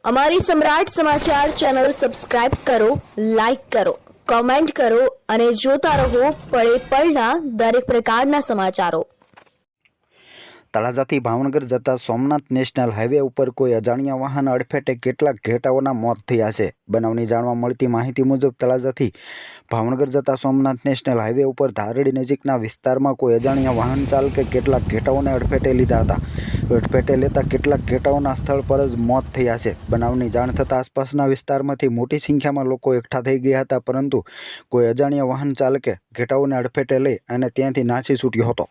અમારી સમ્રાટ સમાચાર ચેનલ સબસ્ક્રાઇબ કરો, લાઈક કરો, કોમેન્ટ કરો અને જોતા રહો પળે પળના દરેક પ્રકારના સમાચારો। તળાજાથી ભાવનગર જતા સોમનાથ નેશનલ હાઈવે ઉપર કોઈ અજાણ્યા વાહન અડફેટે કેટલાક ઘેટાઓના મોત થયા છે। બનાવની જાણવા મળતી માહિતી મુજબ તળાજાથી ભાવનગર જતા સોમનાથ નેશનલ હાઈવે ઉપર ધારડી નજીકના વિસ્તારમાં કોઈ અજાણ્યા વાહન ચાલકે કેટલાક ઘેટાઓને અડફેટે લીધા હતા। અડફેટે લેતા કેટલાક ઘેટાઓના સ્થળ પર જ મોત થયા છે। બનાવની જાણ થતાં આસપાસના વિસ્તારમાંથી મોટી સંખ્યામાં લોકો એકઠા થઈ ગયા હતા, પરંતુ કોઈ અજાણ્યા વાહન ચાલકે ઘેટાઓને અડફેટે લઈ અને ત્યાંથી નાસી છૂટ્યો હતો।